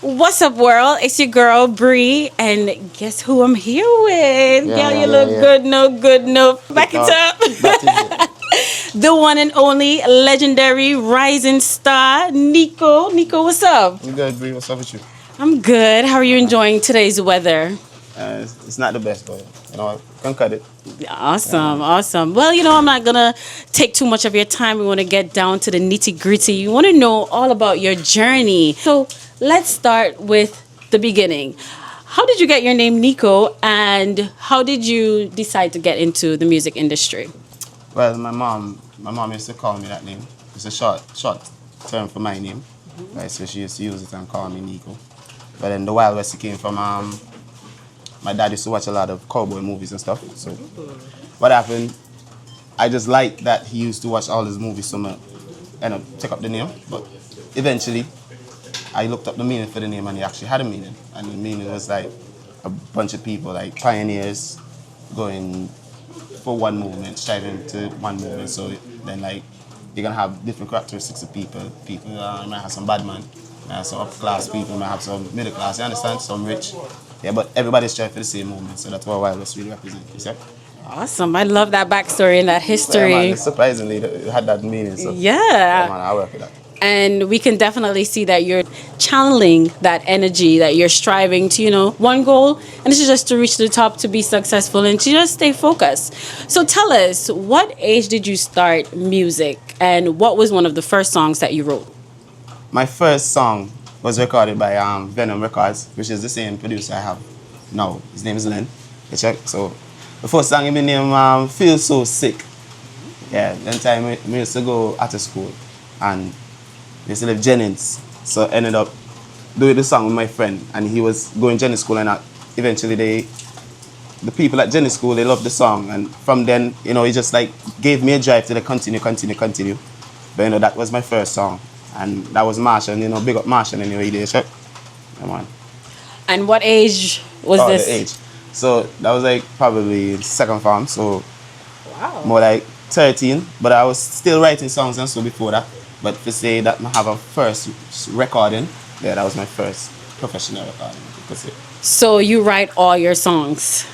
What's up, world? It's your girl, Bree, and guess who I'm here with? Girl, you look good, no good, no. Back it up. The one and only legendary rising star, Niqko. Niqko, what's up? I'm good, Bree. What's up with you? I'm good. How are you enjoying today's weather? It's not the best, but I can cut it. Awesome. Well, I'm not gonna take too much of your time. We want to get down to the nitty gritty. You want to know all about your journey. So let's start with the beginning. How did you get your name Niqko, and how did you decide to get into the music industry? Well, my mom used to call me that name. It's a short term for my name. Mm-hmm. Right, so she used to use it and call me Niqko. But then the Wyld West came from my dad used to watch a lot of cowboy movies and stuff. So what happened, I just liked that he used to watch all his movies, so I ended up take up the name. But eventually, I looked up the meaning for the name, and it actually had a meaning. And the meaning was like a bunch of people, like pioneers, going for one movement, striving to one movement. So then like you're gonna have different characteristics of people. People might have some bad man, might have some upper class people, might have some middle class, you understand? Some rich. Yeah, but everybody's striving for the same movement, so that's what WyldWest really represents, you see? Awesome. I love that backstory and that history. Yeah, man, surprisingly, it had that meaning. So yeah man, I work with that. And we can definitely see that you're channeling that energy, that you're striving to, one goal, and this is just to reach the top, to be successful, and to just stay focused. So tell us, what age did you start music, and what was one of the first songs that you wrote? My first song was recorded by Venom Records, which is the same producer I have now. His name is Len. You check. So the first song in my name, Feel So Sick. Yeah, then time we used to go out of school, and we used to live Jennings. So I ended up doing the song with my friend, and he was going to Jennings school, and eventually the people at Jennings school, they loved the song, and from then, he just like gave me a drive to continue. But that was my first song. And that was Marshall, big up Marshall anyway, they check. Come on. And what age was this? The age. So that was like probably second form, so wow. More like 13. But I was still writing songs and so before that. But to say that I have a first recording, yeah, that was my first professional recording, you could say. So you write all your songs?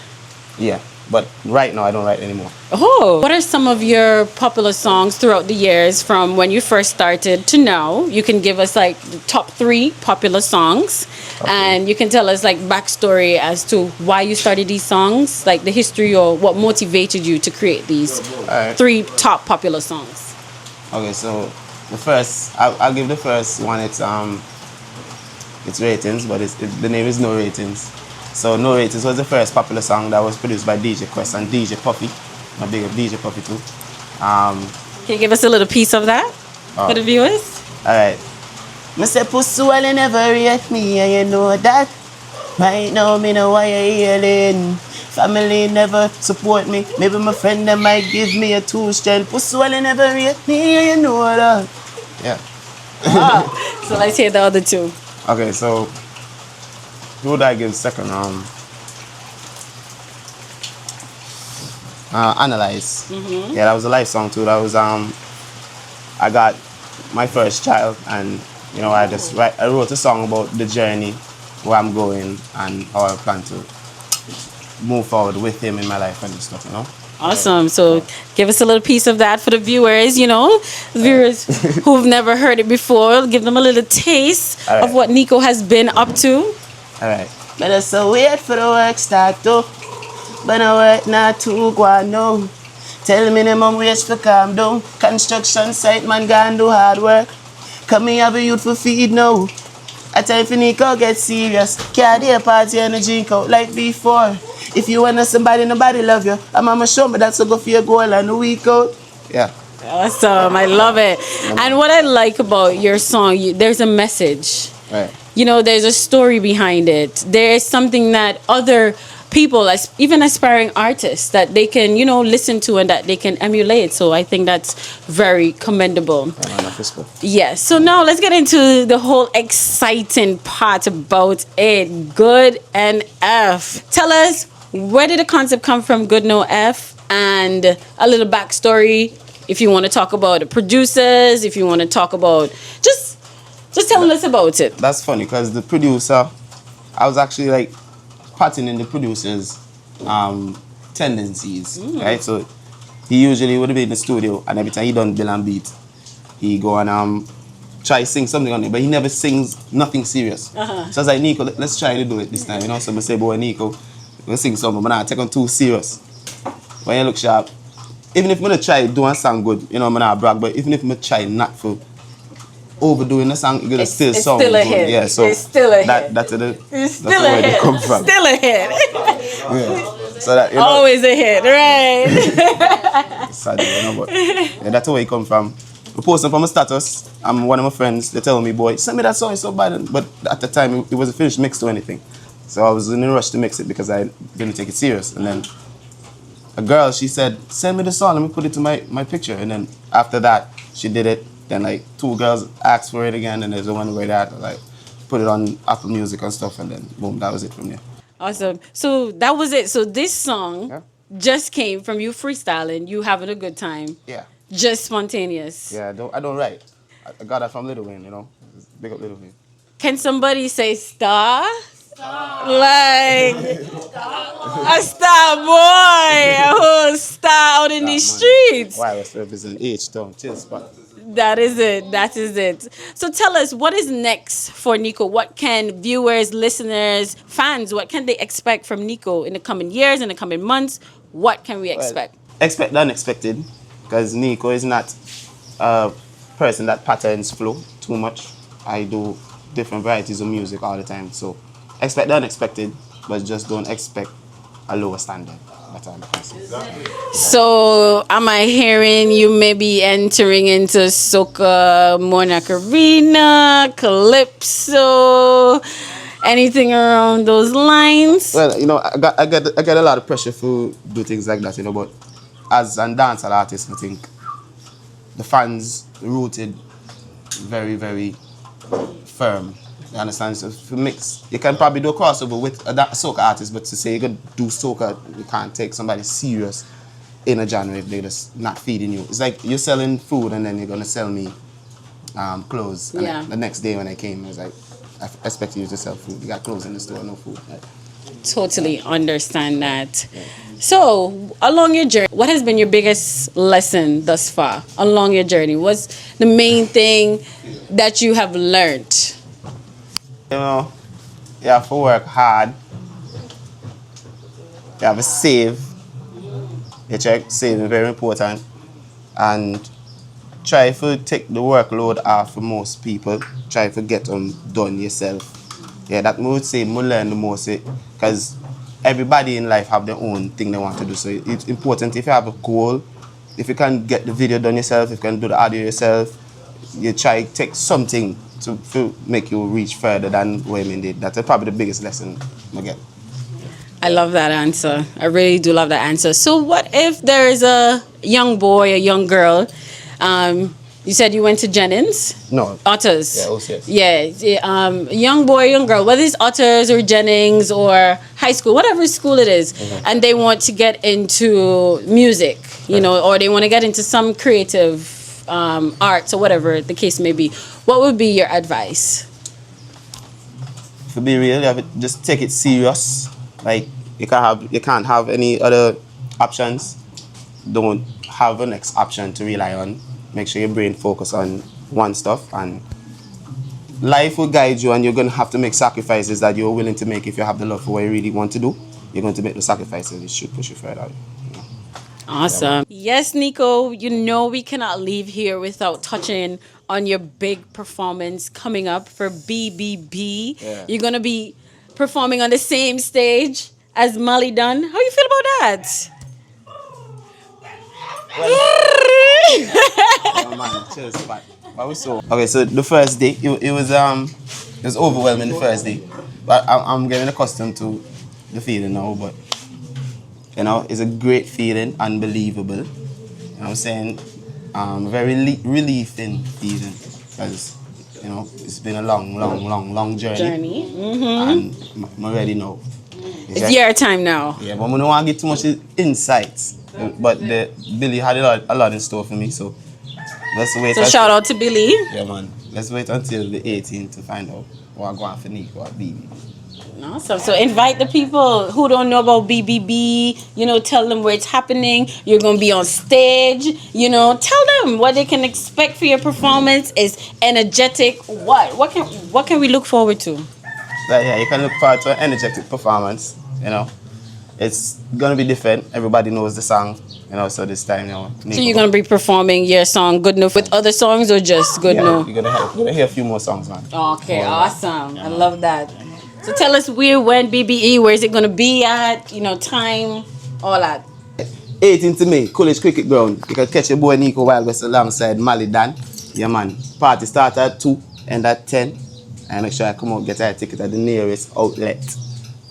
Yeah. But right now, I don't write anymore. Oh, what are some of your popular songs throughout the years from when you first started to now? You can give us like the top 3 popular songs, okay. And you can tell us like backstory as to why you started these songs, like the history or what motivated you to create these 3 top popular songs. Okay, so the first, I'll give the first one. It's Ratings, but the name is No Ratings. So No Ratings was the first popular song that was produced by DJ Quest and DJ Puffy. My big up DJ Puffy too. Can you give us a little piece of that for the viewers? Alright. Me say pussy well you never rate me, and you know that. Right now me know why you yelling. Family never support me. Maybe my friend them might give me a 2 strength. Pussy well you never rate me, and you know that. Yeah. So let's hear the other 2. Okay, so who would I give second? Analyze. Mm-hmm. Yeah, that was a life song too. That was I got my first child, and I wrote a song about the journey, where I'm going, and how I plan to move forward with him in my life and stuff. Awesome. So give us a little piece of that for the viewers, viewers who've never heard it before. Give them a little taste of what Niqko has been up to. Alright. But I so wait for the work start though. But I work not too go no. Tell minimum wage for calm down. Construction site man gone do hard work. Come me have a youth for feed now. I tell if Niqko get serious. Can't do a party and a drink out like before. If you want somebody, nobody love you. I'm show me that's a go for your goal and a week out. Yeah. Awesome. I love it. And what I like about your song, there's a message. Right. There's a story behind it. There is something that other people, even aspiring artists, that they can, listen to and that they can emulate. So I think that's very commendable. Yes. So now let's get into the whole exciting part about it. Good and F. Tell us, where did the concept come from, Good No F? And a little backstory, if you want to talk about the producers, if you want to talk about just Just telling us about it. That's funny because the producer, I was actually like patterning the producer's tendencies, right? So he usually would be in the studio, and every time he done Bill and beat, he go and try sing something on it, but he never sings nothing serious. So I was like, Niqko, let's try to do it this time, you know? So I say, boy, Niqko, we'll sing something, but not take on too serious. When you look sharp, even if I'm gonna try do a song good, you know, I'm not brag, but even if I'm try not for overdoing the song, it's gonna still sound still a good. hit. Yeah, so it's still a hit. That's still where a they hit. come from. Still a hit. Yeah. So that, you know, always a hit, right? sad, you know, but yeah, that's where it come from. I posted from my status. One of my friends, they tell me, boy, send me that song, it's so bad. But at the time, it wasn't finished mixed or anything. So I was in a rush to mix it because I didn't take it serious. And then a girl, she said, send me the song, let me put it to my picture. And then after that, she did it. Then like 2 girls asked for it again, and there's the one where that like put it on Apple Music and stuff, and then boom, that was it from there. Awesome. So that was it. So this song just came from you freestyling, you having a good time. Yeah. Just spontaneous. Yeah, I don't write. I got that from Little Wayne, you know. Big up Little Wayne. Can somebody say star? Like a star boy, a whole star out in these streets. WyldWest represent H-Town, chill spot. That is it. That is it. So tell us, what is next for Niqko? What can viewers, listeners, fans, what can they expect from Niqko in the coming years, in the coming months? What can we expect? Well, expect the unexpected, because Niqko is not a person that patterns flow too much. I do different varieties of music all the time, so expect the unexpected, but just don't expect a lower standard. That's all I can say. So, am I hearing you may be entering into soca, Monarch Arena, Calypso, anything around those lines? Well, you know, I get a lot of pressure to do things like that, you know, but as a dancehall artist, I think the fans rooted very, very firm. You understand? So for mix, you can probably do a crossover with a soca artist, but to say you could do soca, you can't take somebody serious in a genre if they're just not feeding you. It's like you're selling food and then you're gonna sell me clothes. And Yeah. the next day when I came, I was like, I expected you to sell food. You got clothes in the store, no food. Like, Totally understand that. So, along your journey, what has been your biggest lesson thus far along your journey? What's the main thing that you have learned? you know, you have to work hard. You have to save. You check, saving very important. And try to take the workload off for most people. Try to get them done yourself. Yeah, that I would say I learn the most, because everybody in life have their own thing they want to do. So it's important if you have a goal, if you can get the video done yourself, if you can do the audio yourself, you try to take something to make you reach further than women did. That's probably the biggest lesson I get. I love that answer. I really do love that answer. So what if there is a young boy, a young girl, you said you went to Jennings? No. Otters. Yeah, OCS. Yeah, young boy, young girl, whether it's Otters or Jennings or high school, whatever school it is, and they want to get into music, you know, or they want to get into some creative arts or whatever the case may be. What would be your advice? To be real, you have to just take it serious. Like you can't have any other options. Don't have a next option to rely on. Make sure your brain focus on one stuff, and life will guide you, and you're going to have to make sacrifices that you're willing to make. If you have the love for what you really want to do, you're going to make the sacrifices. It should push you further. You know? Awesome. Yes, Niqko, you know we cannot leave here without touching on your big performance coming up for BBB. Yeah. You're going to be performing on the same stage as Molly Dunn. How you feel about that? Oh man, chill spot. Okay, so the first day, it was overwhelming the first day. But I'm getting accustomed to the feeling now, but you know, it's a great feeling, unbelievable. You know what I'm saying? Very relieving feeling, because you know, it's been a long journey. And I'm ready now. It's your time now. Yeah, but I don't want to get too much insights. But Billy had a lot in store for me, so let's wait. So shout out to Billy. Yeah, man. let's wait until the 18th to find out what I'm going for Niqko or BBB. Awesome. So invite the people who don't know about BBB, you know, tell them where it's happening. You're going to be on stage, you know, tell them what they can expect for your performance is energetic. What can we look forward to? But yeah, you can look forward to an energetic performance, you know. It's going to be different. Everybody knows the song, you know, so this time, you know. So you're going to be performing your song Good Enough with other songs or just Good Enough? You're going to hear a few more songs, man. Okay, awesome. Yeah. I love that. So tell us where, when, BBE, where is it going to be at, you know, time, all that. 18th May, College Cricket Ground. You can catch your boy Niqko Wyld West alongside Mali Dan. Yeah, man. Party start at 2, end at 10. And make sure I come out get a ticket at the nearest outlet.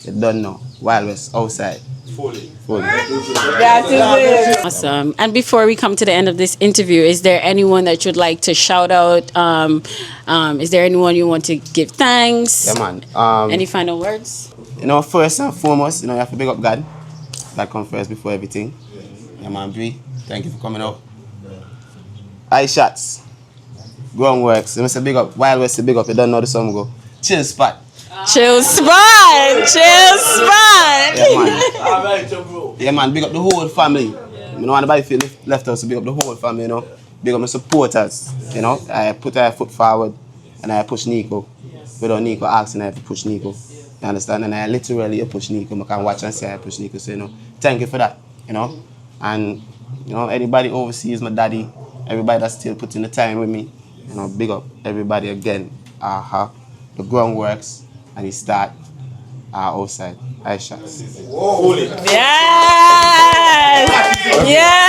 You don't know. Wyld West outside. Fully. That is it. Awesome. And before we come to the end of this interview, is there anyone that you'd like to shout out? Is there anyone you want to give thanks? Yeah, man. Any final words? You know, first and foremost, you know, you have to big up God. That comes first before everything. Yeah, man, Bree. Thank you for coming out. Shoutouts. Groundwork. So I say big up. WyldWest, big up. You don't know the song go. Chill spot. Chill spot. Chill spot. Yeah, man. Yeah, man. Big up the whole family. You know, anybody feel left out, so big up the whole family, you know. Big up my supporters. You know, I put a foot forward and I push Niqko. Without Niqko asking, I have to push Niqko. You understand? And I literally push Niqko. I can watch and say I push Niqko. So, you know, thank you for that. You know. And, you know, anybody overseas, my daddy, everybody that's still putting the time with me, you know, big up everybody again. The Groundworks and he start outside. Shots. Yes! Yes!